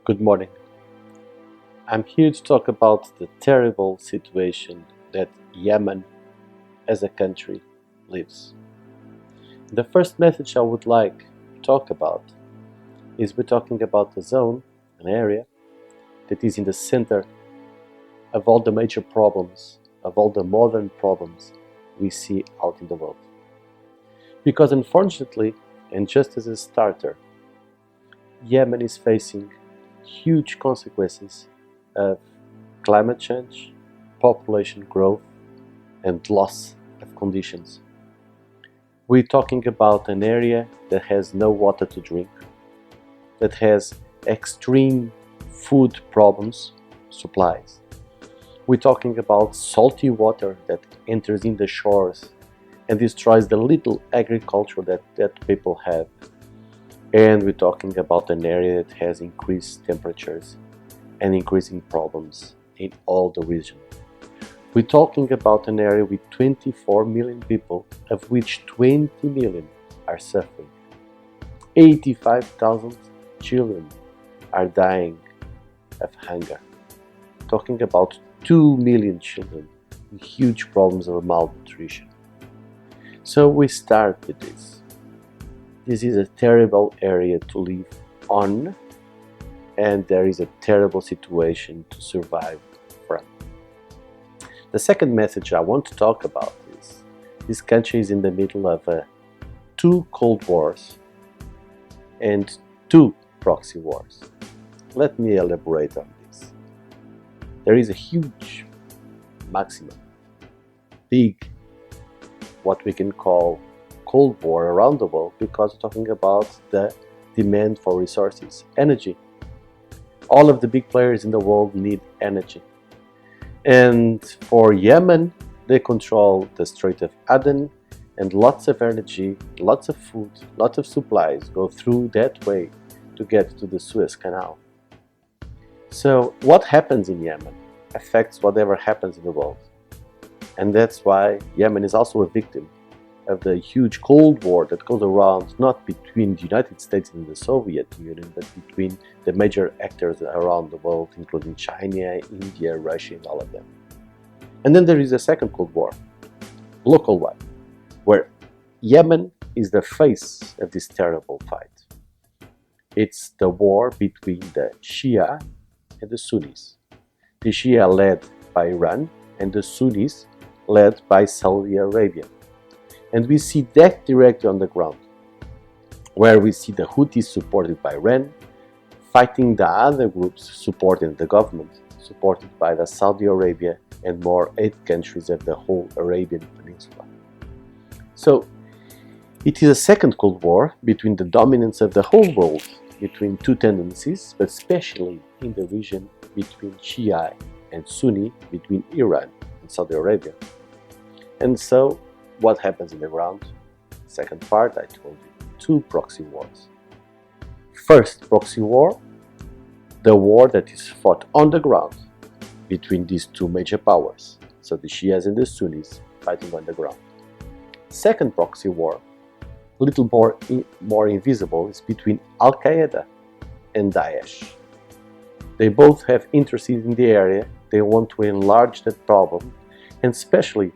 Good morning. I'm here to talk about the terrible situation that Yemen as a country lives. The first message I would like to talk about is we're talking about a zone, an area, that is in the center of all the major problems, of all the modern problems we see out in the world. Because unfortunately, and just as a starter, Yemen is facing huge consequences of climate change, population growth, and loss of conditions. We're talking about an area that has no water to drink, that has extreme food problems, supplies. We're talking about salty water that enters in the shores and destroys the little agriculture that people have. And we're talking about an area that has increased temperatures and increasing problems in all the region. We're talking about an area with 24 million people, of which 20 million are suffering. 85,000 children are dying of hunger. Talking about 2 million children with huge problems of malnutrition. So we start with this. This is a terrible area to live on, and there is a terrible situation to survive from. The second message I want to talk about is this country is in the middle of two Cold Wars and two proxy wars. Let me elaborate on this. There is a huge, maximum, big, what we can call Cold War around the world, because we're talking about the demand for resources, energy. All of the big players in the world need energy. And for Yemen, they control the Strait of Aden, and lots of energy, lots of food, lots of supplies go through that way to get to the Suez Canal. So what happens in Yemen affects whatever happens in the world. And that's why Yemen is also a victim of the huge Cold War that goes around, not between the United States and the Soviet Union, but between the major actors around the world, including China, India, Russia, and all of them. And then there is a second Cold War, local one, where Yemen is the face of this terrible fight. It's the war between the Shia and the Sunnis. The Shia led by Iran and the Sunnis led by Saudi Arabia. And we see that directly on the ground, where we see the Houthis supported by Iran, fighting the other groups supporting the government, supported by the Saudi Arabia and more 8 countries of the whole Arabian Peninsula. So it is a second Cold War between the dominance of the whole world, between two tendencies, but especially in the region between Shia and Sunni, between Iran and Saudi Arabia. And so what happens in the ground? Second part, I told you, 2 proxy wars. First proxy war, the war that is fought on the ground between these 2 major powers, so the Shias and the Sunnis fighting on the ground. Second proxy war, a little more invisible, is between Al-Qaeda and Daesh. They both have interests in the area, they want to enlarge that problem, and especially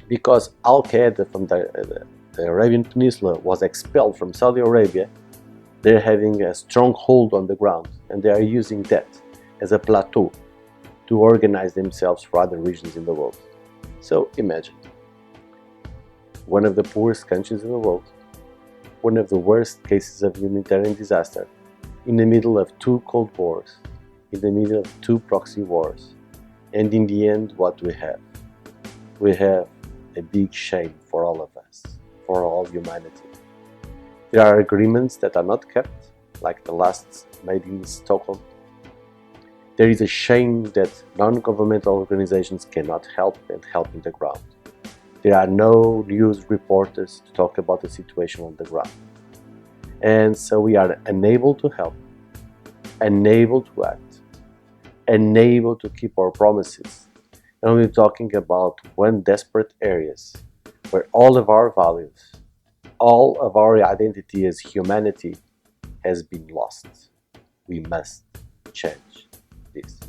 because Al-Qaeda from the Arabian Peninsula was expelled from Saudi Arabia, they're having a strong hold on the ground, and they are using that as a plateau to organize themselves for other regions in the world. So imagine, one of the poorest countries in the world, one of the worst cases of humanitarian disaster, in the middle of 2 Cold Wars, in the middle of 2 proxy wars, and in the end what we have? We have a big shame for all of us, for all humanity. There are agreements that are not kept, like the last made in Stockholm. There is a shame that non-governmental organizations cannot help and help in the ground. There are no news reporters to talk about the situation on the ground. And so we are unable to help, unable to act, unable to keep our promises. And we're talking about one desperate areas where all of our values, all of our identity as humanity has been lost. We must change this.